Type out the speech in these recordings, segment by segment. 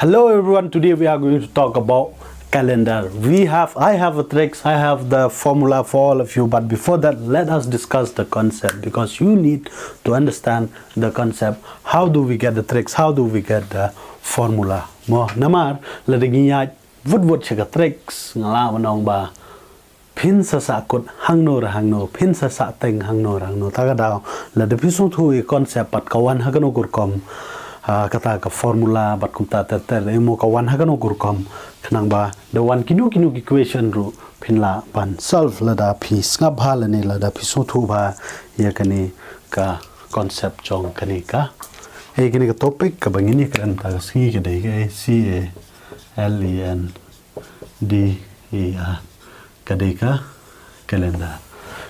Hello everyone, today we are going to talk about calendar. I have a tricks, I have the formula for all of you, but before that let us discuss the concept, because you need to understand the concept. How do we get the tricks? How do we get the formula? Mo namar la dingiya vut chega tricks ngala manong ba pin sa sakut hangno pin sa sa teng hangno taga daw la de pisu thu e concept pat kawan hagano gurkom kata ka formula bat kumta ter emo kawan hagano gurkom khnang ba the one kinu equation ru phinla pan solve la da phi ngap hal ne la da pisu thu ba ya kani ka concept chong kani ka e kini ka topic ka bangini kan ta si ke dei ke CALENDER kadeka calendar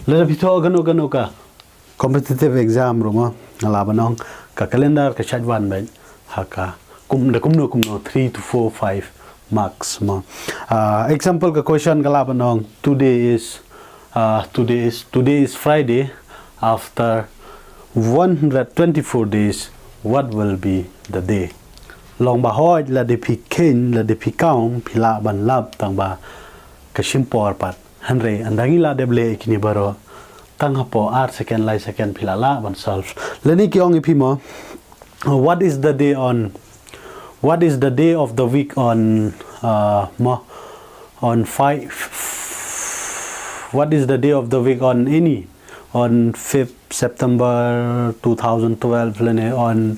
la bito gano ka competitive exam room ala banong ka calendar ka chadwan ba haka kumno 3 to 4 5 marks ma example ka question kala banong today is Friday. After 124 days, what will be the day? Long ba hoy la de pikin la de pikaung pila ban lab tang ba kashim por pat hanre andangi la deble kini baro tang hapo r second lai second pila la ban solve leni ki ong ipimo what is the day of the week on 5 what is the day of the week on 5th September 2012 lene on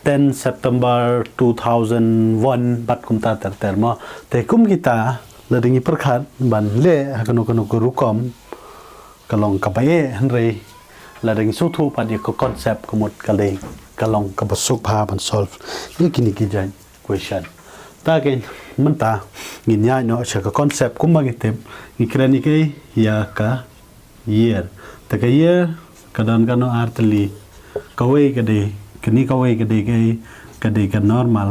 10 September 2001 bat kumta terma te kum kita ladingi perkhat ban le hakano rukom kalong kabaye hanre ladingi suthu padi ko concept kumut kale kalong kabasuk pha ban solve ni kini ki jan question ta ken menta nginya no cha ka concept kumangitep ikrani ke ya ka year ta ka year kadan kano artli kawai kade kini kawai kade ka normal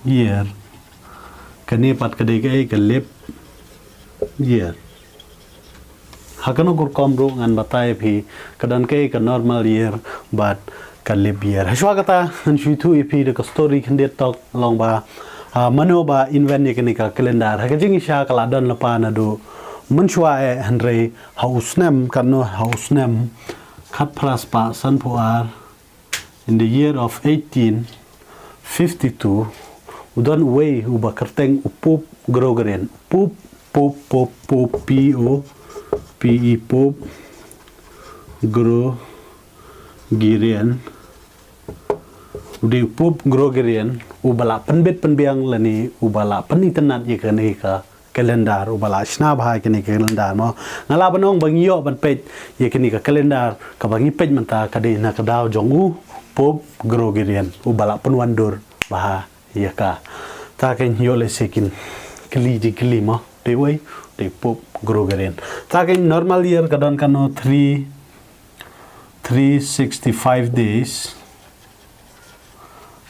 year kani pat kade ka leap year hakano gur komro ngan batai phi kadan ka normal year but ka leap year hashwagata han shuitu ipi de story khande talk long ba mano ba invent kini ka calendar hakajing sha kala don lapa na do munchwa e hanre hausnem kano hausnem khat pras pa san puar in the year of 1852 udon way uba kerteng upup grogren pup pup grogerian ude pup grogerian ubala penbet penbiang lani ubala penitenat ye kane ka calendar ubala shna bha kini calendar mo ngala banong bangyo ban pet ye kini ka calendar ka bangi pet manta ka de na ka daw jongu pop grogerian ubala penwandur bha ye ka ta ken yo le sekin kili mo de way de pop grogerian ta ken normal year ka don kano 365 days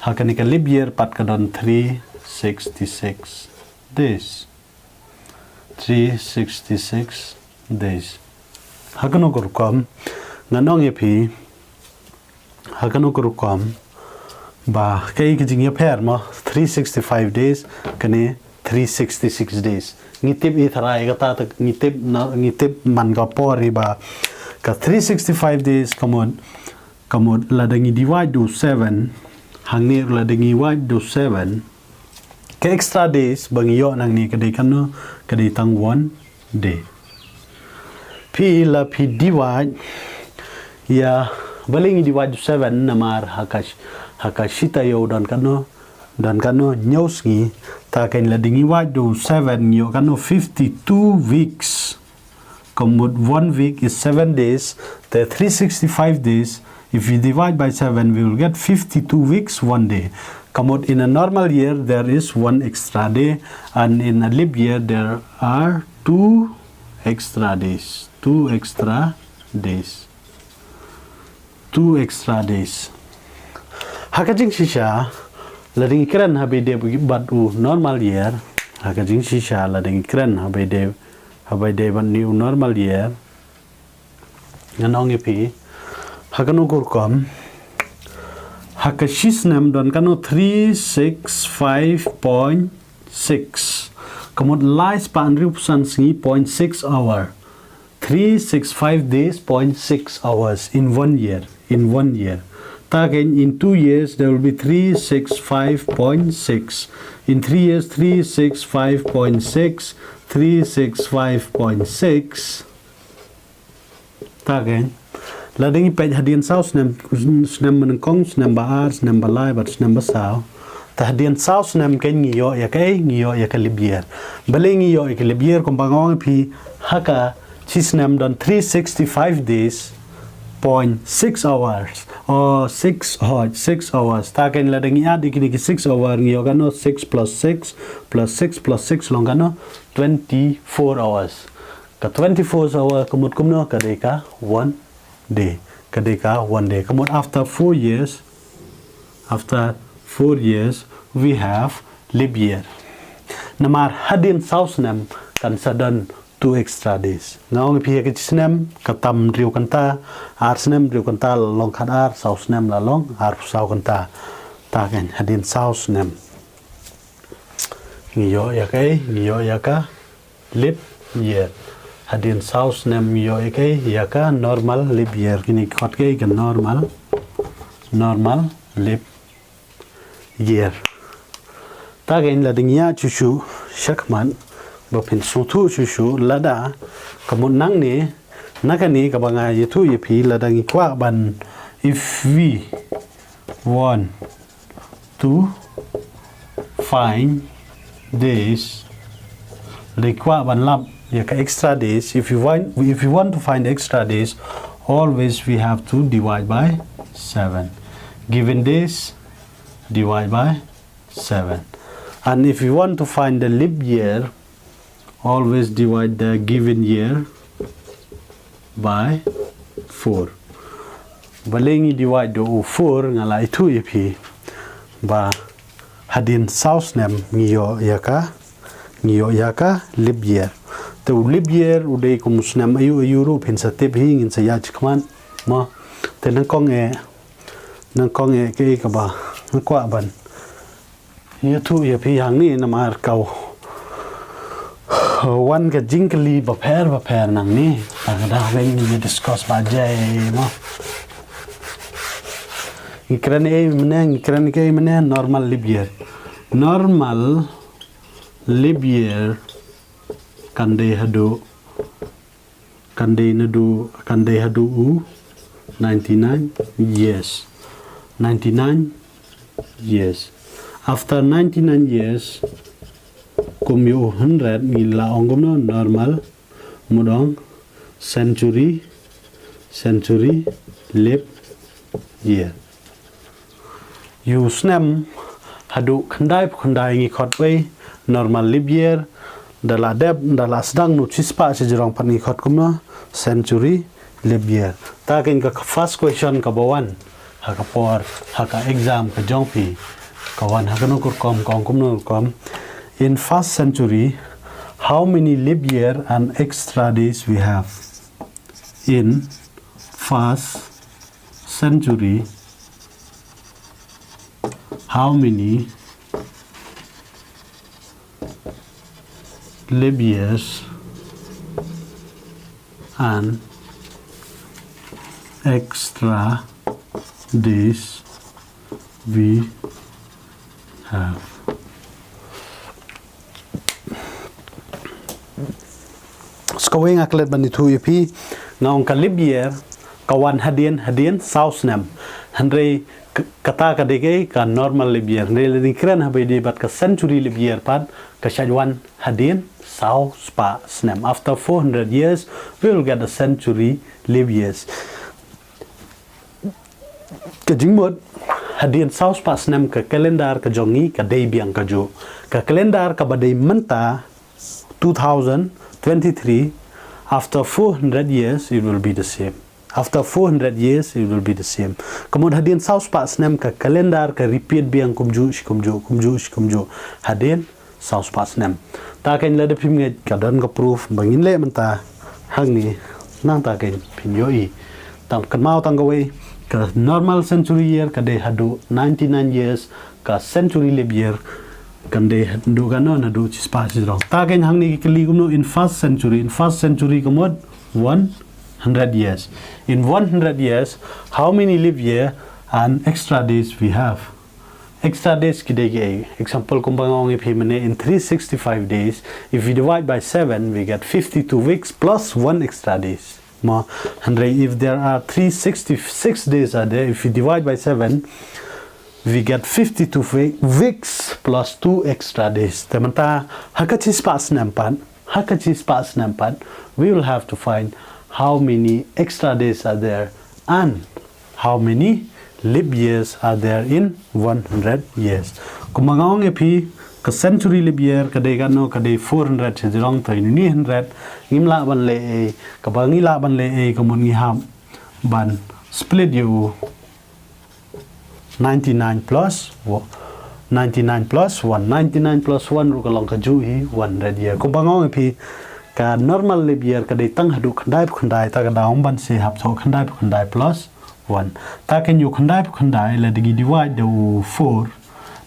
hakani ka leap year pat ka don 366 days 366 days hakano kurkom nanong epi hakano kurkom ba kai kijing pair mo 365 days kane 366 days ngitip ithara igata ngitip man ga pori ba ka 365 days kamon ladangi divide do 7 hangni ladangi divide do 7 ke extra days bangiyo nang ni kadai kanu kadai tang 1 day p divide ya balingi divide 7 namar hakashita yo dan kanu nyosgi ta kain ladingi divide 7 yo kanu 52 weeks komut 1 week is 7 days the 365 days if we divide by 7 we will get 52 weeks 1 day. Come out in a normal year there is 1 extra day, and in a leap year there are 2 extra days. 2 extra days. Hakajing shisha lading kren habide batu normal year. Hakajing shisha lading kren habide ban new normal year. Nanong ipi hakanu kurkom Hakashisnem don kano 365.6 kamot lifespan riusan singi 0.6 hour 365 days 0.6 hours in 1 year again in 2 years there will be 365.6 in 3 years 365.6 365.6 again lading page hadian sao snem menengkong snem baar snem balai bat snem basao tahdian sao snem ken ngiyo ya ka libier bale ngiyo ya ka libier kumbangong pi haka chisnem don 365 days 0.6 hours or 6 hours taken lading ya dikini 6 hour ngiyo kano 6 plus 6 plus 6 plus 6 long kano 24 hours ka 24 hour kumut kumno kadeka 1 day kadeka 1 day come after 4 years we have leap year namar hadin sausnem kan sadan 2 extra days ngawng pi ke snem katam riu kanta arsnem riu kanta long khadar sausnem la long ar sau kanta ta kan hadin sausnem ngiyo ya ka leap year hadin saus nem yo ke yaka normal leap year kini khot ke normal leap year ta gain la dingya chuchu shakman bopin sutu chuchu lada kamun nang ni nakani kabanga yetu yepi ladangi kwa ban if we want to find this lekwa ban lab extra days if you want to find extra days always we have to divide by 7 given days divide by 7 and if you want to find the leap year always divide the given year by 4 balengi divide do 4 ngalai 2 ipi ba hadin sausnem ngiyo yaka leap year the leap year uday kumusnam ayu ru pensa te bhing in sa ya chikman ma te nang kong e ke ka ba kwa ban yetu ye phi hang ni na mar kau wan ka jingli ba pher nang ni ta da ven ni discuss ba jai ma ikran ke mene normal leap year kande hadu 99 years after 99 years kumyo 100 mila ongomno normal mudong century leap year you snem hadu khandai ngi khotwei normal leap year dala sedang nu chispa sejurang pani khot kumno century leap year ta kin ka first question ka bawan ha ka por ha ka exam ka jongpi ka wan ha ka no kom kom in first century how many leap year and extra days we have in first century how many leap years and extra days we have skawing aklet bani thu ipi ngaung ka leap year kawan hadian sausnam handre kata kadege ka normal leap year ne likran habai di bat ka century leap year pat ka shajwan hadian sau spa snam after 400 years we will get a century leap years ka jingmot hadian sau spa snam ka calendar ka jongi ka day biang ka jo ka calendar ka badai menta 2023 after 400 years it will be the same after 400 years it will be the same kamon hadian sau spa snam ka calendar ka repeat biang kumju hadian sau spa snam ta ken la de phim nge ka don ka proof bangin le manta hang ni nang ta ken phin yo i tam kan mau tang ga wei ka normal century year ka de hadu 99 years ka century leap year kan de hadu kano na du chispa sidrong ta ken hang ni kli gumno in first century kamot 100 years. In 100 years, how many leap year and extra days we have? Extra days kidege. Example kumbangong in 365 days, if we divide by 7, we get 52 weeks plus 1 extra days. If there are 366 days are there, if we divide by 7, we get 52 weeks plus 2 extra days. Temanta hakachis pas nampan, we will have to find how many extra days are there and how many leap years are there in 100 years. Kumangong epi ka century leap year ka de kano ka de 400 chejong thai ni 100 ngimla ban le ka bangila ban le ka mon ngi ham ban split you 99 plus 1 ru ka long ka ju hi 100 year. Kumangong epi ka normal leap year ka de tang hadu khandai ta ka daum ban se hap so khandai plus 1 ta ken yu khandai la digi divide do 4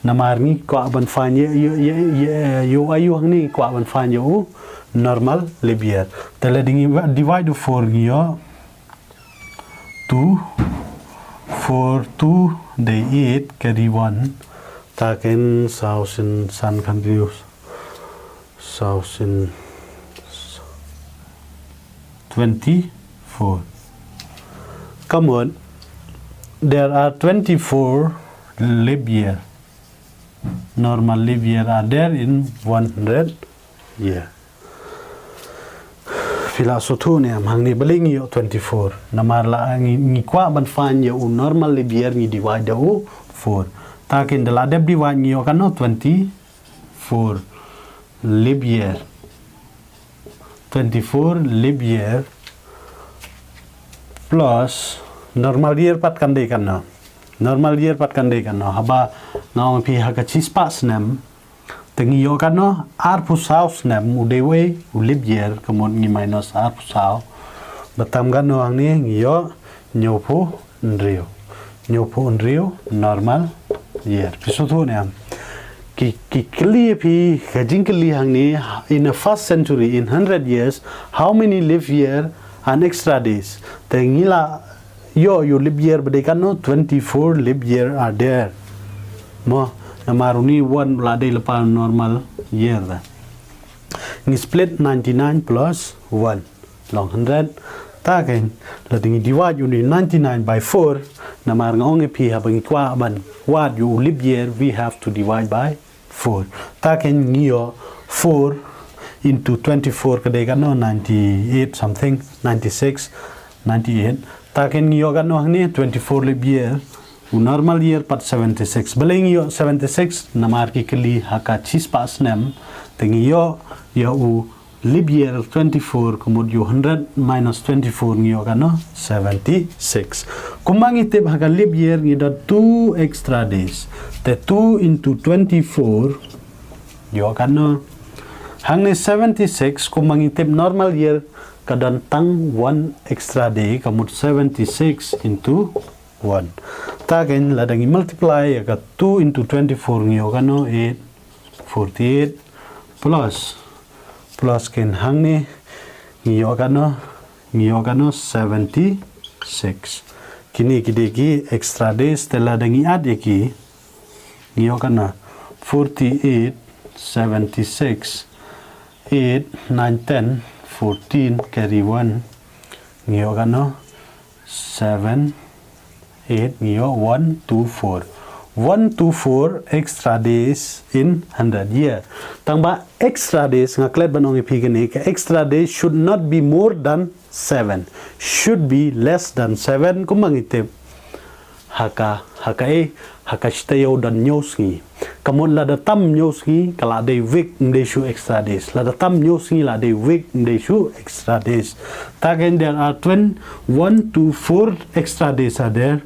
namar ni ko ban fan yo ayu hang ni ko ban fan yo normal leap year ta la digi divide do 4 ni yo 2 day 8 carry 1 ta ken thousand sun continues thousand 24. Come on, there are 24 leap year. Normal leap year are there in 100 year. Filosofi ni am hang ni beli ngi 24. Namar la ngi kwa ban fan yo normal leap year ngi divide do 4. Takin de la deb divide ngi yo kan 24 leap year. 24 leap year plus normal year pat kan de kan no haba ngau pi ha ka chispa snam tengi yo kan no ar pu sau snam u de we u leap year kamon ngi minus ar pu sau batam kan no ang ni ngi yo nyopu nrio normal year pisotu ne am ki clear pi gajing kli hang ni in the first century in 100 years how many leap year and extra days tengila yo leap year bade kan no 24 leap year are there mo namaruni one la de la normal year da ni split 99 plus 1 long 100 ta ken la dingi divide you 99 by 4 namar ngong pi ha bangi kwa ban what you leap year we have to divide by 4 ta ken ngiyo 4 into 24 kadai kan no 98 something 96 98 ta ken ngiyo kan no ni 24 leap year normal year pat 76 beling yo 76 namar ki kli haka chis pas nem tengiyo yo u leap year 24 komod yo 100 minus 24 ngiyo kan no 76 kumangi te haka leap year ngi da 2 extra days the 2 into 24 yo kan no hang ni 76 kumangi te normal year kadan tang 1 extra day komod 76 into 1 taken ladangi multiply ka 2 into 24 ngiyo kano 8 48 plus ken hangni ngiyo kano 76 kini kideki extra days teladangi ad eki ngiyo kana 48 76 8 9 10 14 carry 1 ngiyo kano 7 8 ngiyo 124 extra days in 100 year tangba extra days ngaklet banong ipigini ka extra days should not be more than 7 should be less than 7 kumangitip haka shtayo dan nyoski kamon la datam nyoski kala de week de shu extra days la datam nyoski la de week de shu extra days tagen there are 1 to 4 extra days are there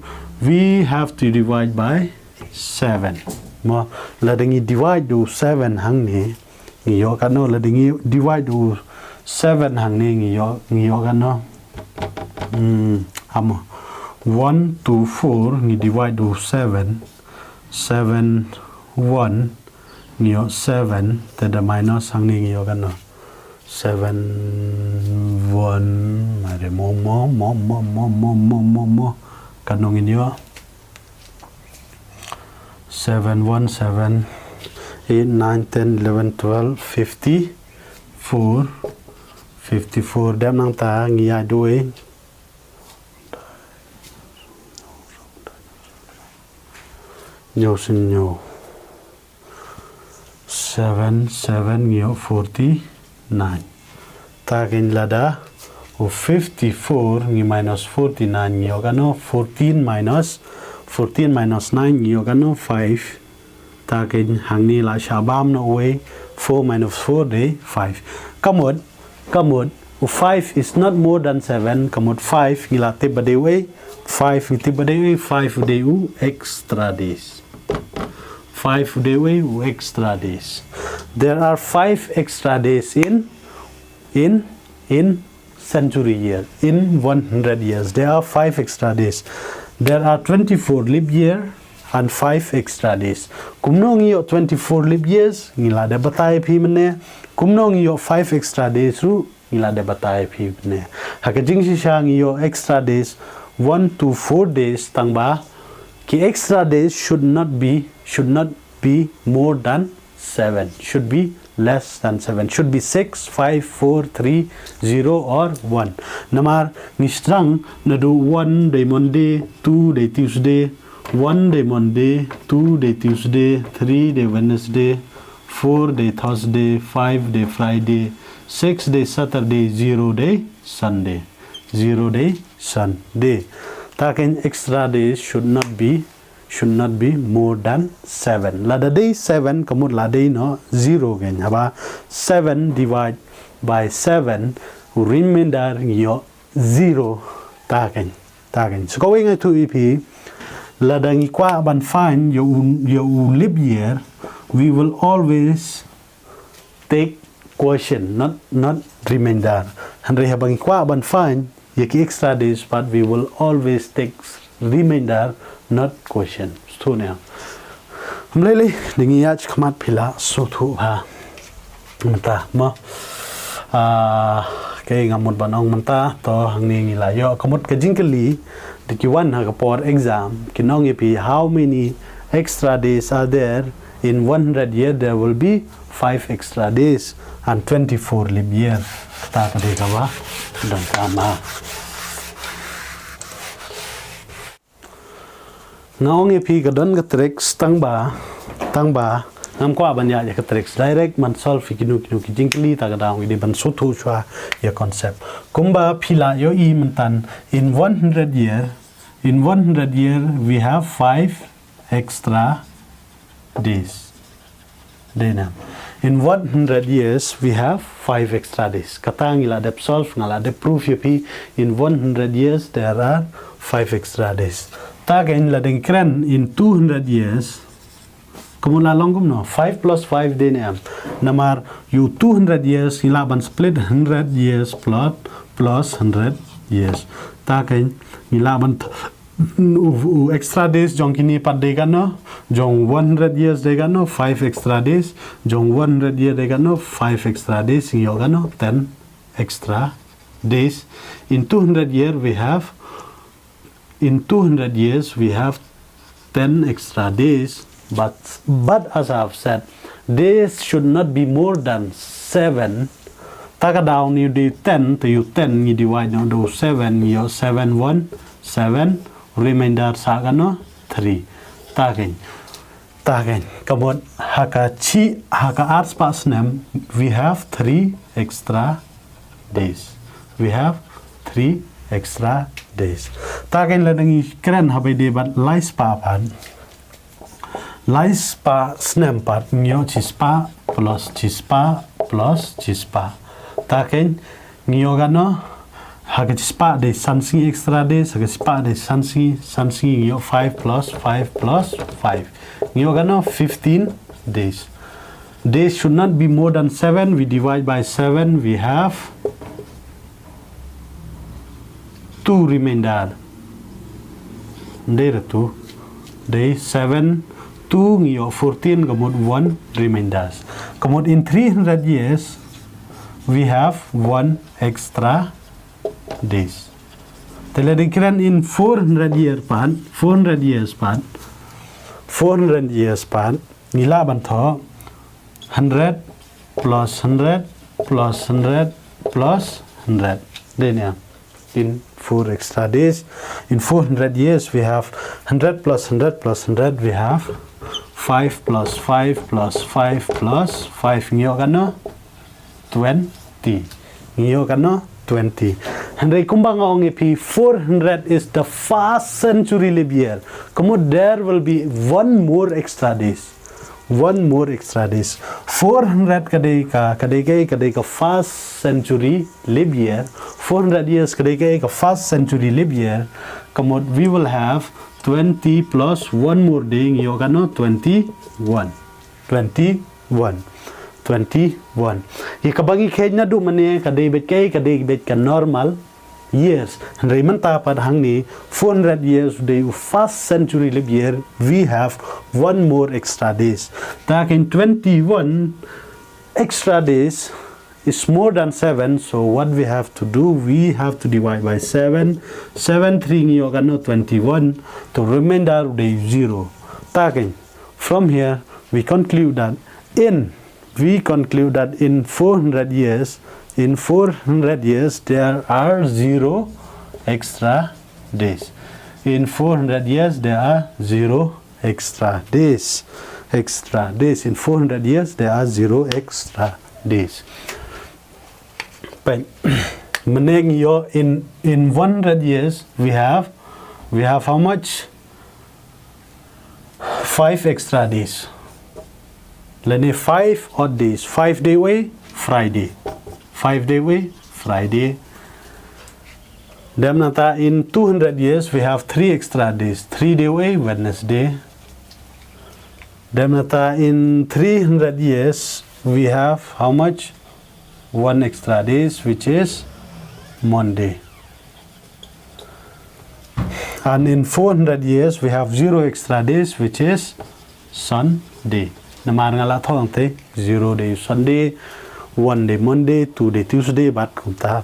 we have to divide by 7 mo la dengi divide do 7 hang ni ngiyo kano la dengi divide do 7 hang ni ngiyo kano amo 1 to 4 ni divide to 7 7 1 ngio 7 tada minus hang ni ngio kan no 7 1 mare mo kanong ngio 7 1 7 8 9 10 11 12 54 54 đem nang ta ngia đuôi nhiều sinh nhiều 7 7 nhiều 49 ta kinh là đã 54 nghi minus 49 nhiều cái nó 14 minus 9 nhiều cái nó 5 ta kinh hàng ni là shall bam nó away 4 minus 4 day 5 come on 5 is not more than 7 come on 5 nghi là tiếp bade away 5 tiếp bade away 5 day extra days 5 day away extra days. There are 5 extra days in century year. In 100 years, there are 5 extra days. There are 24 leap year and 5 extra days. Kumno ngiyo 24 leap years ngila de batai phi mane. Kumno ngiyo 5 extra days ru ngila de batai phi mane. Hakajing si sha ngiyo extra days 1 to 4 days tangba ki extra days should not be more than 7, should be less than 7, should be 6 5 4 3 0 or 1. Namar ni strang na do 1 day Monday, 2 day Tuesday, 1 day Monday, 2 day Tuesday, 3 day Wednesday, 4 day Thursday, 5 day Friday, 6 day Saturday, 0 day Sunday, 0 day Sunday. Taken extra days should not be more than 7. Lada day 7 kamut lada no 0 gen haba 7 divide by 7 remainder yo 0 taken. So going to EP lada ngi kwa ban find your leap year, we will always take quotient, not remainder. Handre habang kwa ban find yaki extra days, but we will always take remainder, not quotient. So now mlele dingi yach khamat phila so thu ha mata ma ke ngamut banong manta to hangni ngi la yo kamut ka jingkali the one ha por exam kinong epi how many extra days are there in 100 year. There will be 5 extra days and 24 leap year. Ta ka de ka wa dan kama ngong epi ka don ka tricks tangba ngam kwa ban ya ka tricks direct man solve kinu ki jingkli ta ka daung di ban so thu chwa ya concept kumba phila yo I mantan in 100 year we have 5 extra days. Then in 100 years we have 5 extra days. Kata ngila de solve ngala de proof yopi in 100 years there are 5 extra days. Tagen la deng kren in 200 years kumula longum no 5 plus 5 den am namar you 200 years ngila ban split 100 years plus 100 years. Tagen ngila ban extra days jong kini pat dega no jong 100 years dega no 5 extra days jong 100 year dega no 5 extra days yoga no 10 extra days. In 200 years we have 10 extra days, but as I have said, days should not be more than 7. Taka down you do 10 to you 10 you divide now do 7 you 7 1 7 remainder sagano 3 tagen kamot haka arts pass name we have 3 extra days. Tagen la dangi kren habe de bat lies pa snem pat nyo chispa plus chispa taken nyo gano haga chispa de sansi extra days haga chispa de sansi nyo 5 plus 5 nyo gano 15 days. Days should not be more than 7. We divide by 7, we have 2 remainder. day tu day 7 2 ngio 14 kamot 1 remainders. Kamot in 300 years we have 1 extra days. Teladikiran in 400 years pan 400 years pan nila bantho 100 plus 100 plus 100 plus 100. Then yeah, in 4 extra days. In 400 years we have 100 plus 100 plus 100, we have 5 plus 5 plus 5 plus 5 ngio kano 20 ngio kano 20. Handai kumbang ong epi 400 is the first century live year. Kamu there will be one more extra days. 400 kadai ka first century live year. 400 years kadai ka first century live year. Kamu we will have 20 plus one more day ngio kano 21. Ikabangi kenya du mane kadai bet ka normal years. Handai manta pad hangni 400 years day first century live year we have one more extra days. Tak in 21 extra days is more than 7, so what we have to do, we have to divide by 7. 7 3 ngio kano 21 to remainder day 0. Taking from here we conclude that in 400 years there are 0 extra days. In 400 years there are 0 extra days. In 400 years there are 0 extra days. But in 100 years we have how much? 5 extra days. Lene 5 odd days. 5 day way Friday. 5 day way Friday. Then in 200 years we have 3 extra days. 3 day way Wednesday. Then in 300 years we have how much? 1 extra days, which is Monday. And in 400 years we have 0 extra days, which is Sunday. Namar ngala thong te 0 day Sunday, 1 day Monday, 2 day Tuesday, but kumta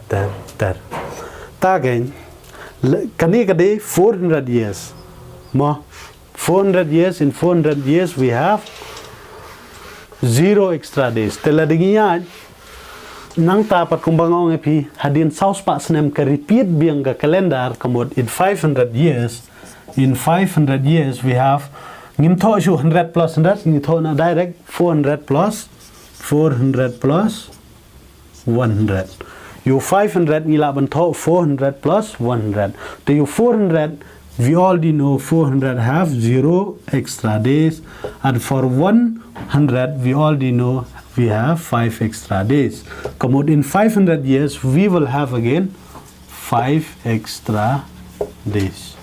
ter. Tagain kani kade 400 years. Mo 400 years, in 400 years we have 0 extra days. Teladingiya nang tapat kumbangong epi hadin saus pak senem ka repeat biang ka calendar kamot in 500 years. In 500 years we have ngimtho shu 100 plus 100 ngitho na direct 400 plus 100. You 500 ngila bantho 400 plus 100. To you 400 we already know 400 have 0 extra days, and for 100 we already know we have 5 extra days. Come out in 500 years we will have again 5 extra days.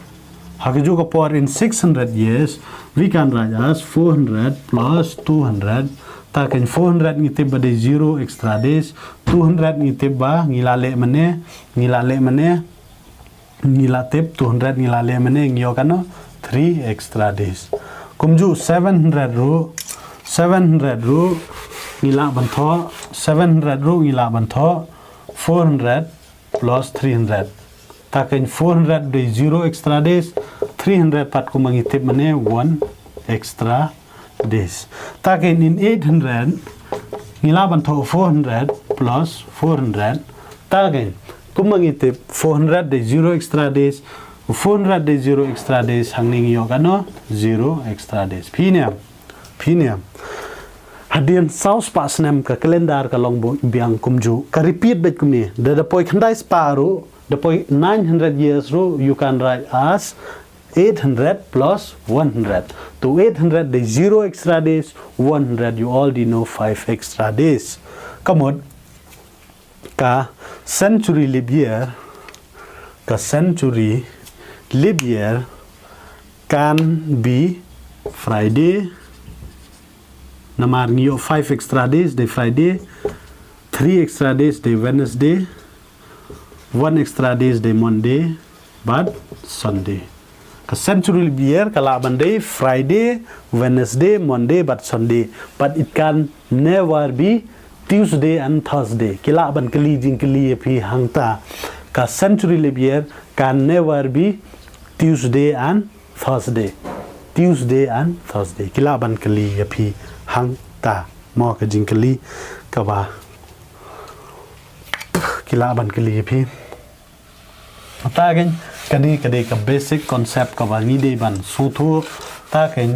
Hakajuka power in 600 years we can write as 400 plus 200. Takin 400 ngitib ba 0 extra days, 200 ngitib ba ngilale mane ngilatip 200 ngilale mane ngio kano 3 extra days. Kumju 700 ru ngila bantho 700 ru ngila bantho 400 plus 300. Takin 400 day 0 extra days, 300 pat ko mangitip mane 1 extra days. Takin in 800 ngila bantho 400 plus 400. Takin kumangitip 400 day 0 extra days, 400 day 0 extra days hangning yo kano 0 extra days. Piniam hadian saus pa snem ka calendar ka long biang kumju ka repeat bet kumni the poi khandai sparu the poi 900 years ro you can write as 800 plus 100. To 800 day 0 extra days, 100 you already know 5 extra days. Come on. Ka century leap year can be Friday. Namar ngiyo 5 extra days day Friday, 3 extra days day Wednesday, 1 extra days day Monday, but Sunday. century leap year kala Monday, Friday, Wednesday, Monday, but Sunday. But it can never be Tuesday and Thursday. Kila ban kali jing kali pi hangta. Ka century leap year can never be Tuesday and Thursday. Tuesday and Thursday. Kila ban kali pi hangta. Mo ka jing kali ka ba. Kila ban kali pi. Ta kan kadi ka basic concept ka ba ni de ban sutu ta kan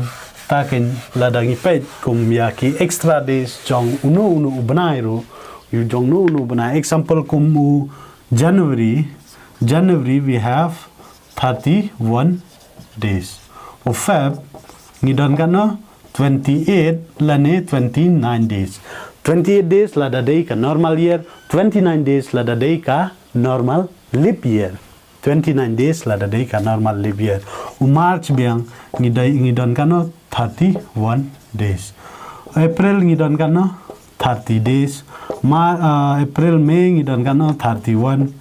ladangi pe kum ya ki extra days jong unu banai ro you jong unu banai example kum January we have 31 days of Feb ni dan kana 28 lane 29 days 28 days lada day ka normal year 29 days lada day ka normal leap year 29 days lada day ka normal leap year. March biang ngidon kano 31 days. April ngidon kano 30 days. April May ngidon kano 31.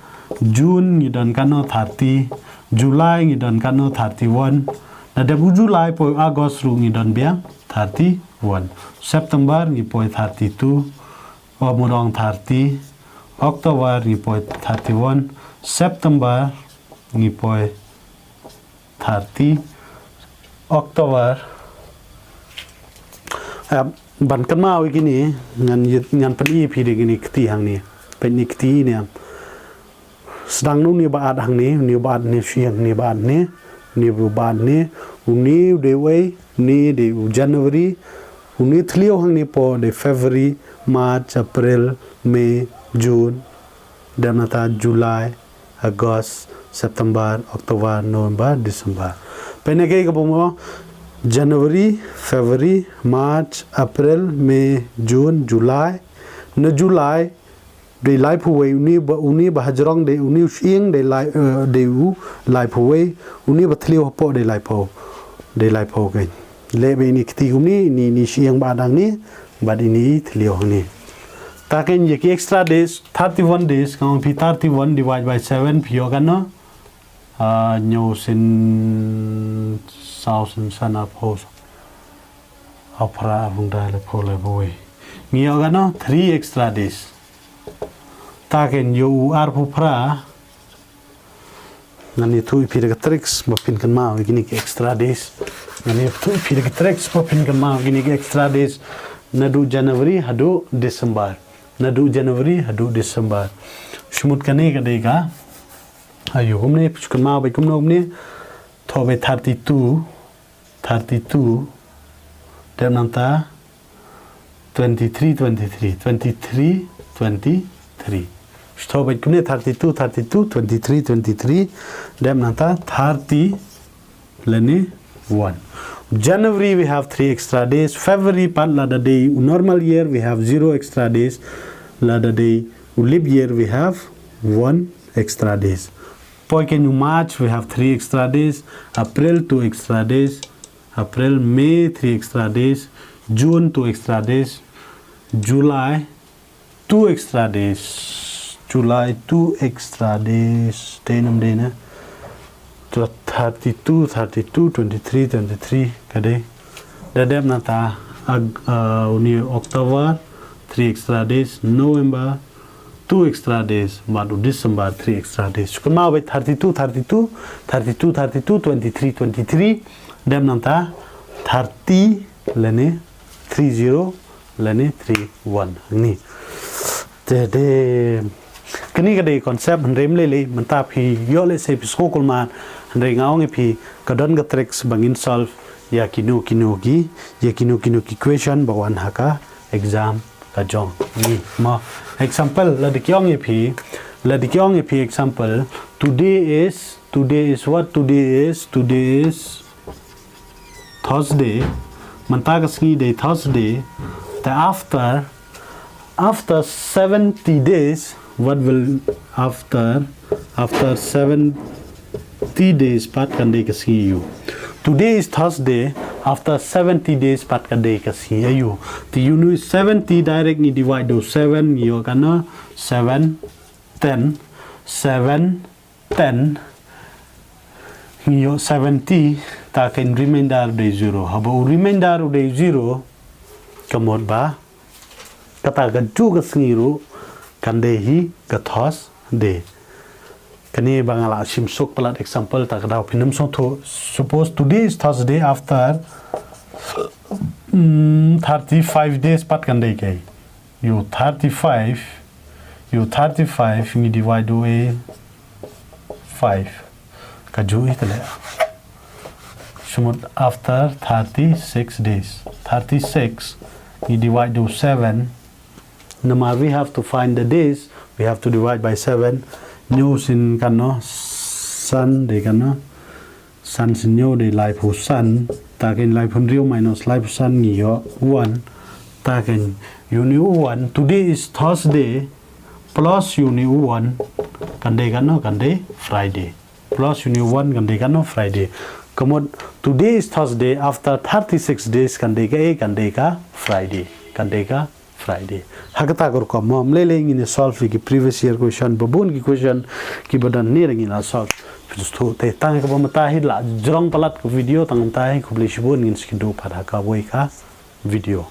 June ngidon kano 30. July ngidon kano 31. Nada bu July po August ru ngidon biang 31. September ngipoi 32. Omorong 30. October ngipoi 31. September ngipoi 30 October ban kan mau gini ngan peni pi de gini kti hang ni peni kti ni sedang nu ni baat hang ni baat ni siang ni baat ni baat ni uni de way ni de January uni thlio hang ni po de February March April May June danata July August, September, October, November, December. Penege ka mo January, February, March, April, May, June, July. Na July de life away uni bahajrong de uni siang de u life away uni bathliu po de life ke lebe ni kti ni siang badang ni bad ini thliu ni taken ye ki extra days 31 days kang pi 31 divided by 7 pio kan no nyo sin thousand sana pos apra bung da le pole boy ngio kan no 3 extra days taken yo ar pu pra ngani tu pi de tricks mo pin kan ma gini ki extra days ngani tu pi de tricks mo pin kan ma gini ki extra days nadu January hadu December nadu January hadu December shumut kane ka dega ayo humne puchkan ma bai kumno humne thobe 32 dan nanta 23 thobe kumne 32 23 dan nanta 30 lene 1 January we have 3 extra days. February part lada day normal year we have 0 extra days. Lada day leap year we have 1 extra days. Poiken March we have 3 extra days. April 2 extra days. April May 3 extra days. June 2 extra days. July 2 extra days. July 2 extra days. Denam dena. 32 23 kade dadem nata uni October 3 extra days November 2 extra days madu December 3 extra days kuma by 32 23 dem nata 30 lene 30 lene 31 ni de kini kade concept rem le manta phi yo le se school man Andai ngaong pi kadon ga tricks bangin solve ya kinu ki equation bawan haka exam ka jong ni ma example la dikyong pi example today is what today is Thursday manta ka ski day Thursday the after 70 days what will after 70 days pat kan day kasi you today is Thursday after 70 days pat kan day kasi you the you know 70 direct ni divide do 7 yo kana 7 10 ngio 70 takin remainder day 0 habo remainder day 0 kamot ba kata gaju ka singiru kande hi gathos de kani bangala simsuk pelat example tak daw pinam so to suppose today is Thursday after 35 days pat kande kai you 35 you divide away 5 kaju itale sumut after 36 days 36 you divide to 7 now we have to find the days we have to divide by 7 news in kano sun de kano sun sin new de life hu sun takin life hun real minus life sun ni yo 1 takin you knew 1 today is Thursday plus you knew 1 kande Friday plus you knew 1 kande Friday come today is Thursday after 36 days kande ka Friday Friday hakata kor ko mom lele in solve ki previous year question babun ki question ki badan ni rangi la solve to te tang ka mata hi la jrong palat ko video tang tai khubli shibun in skin do phada ka boi ka video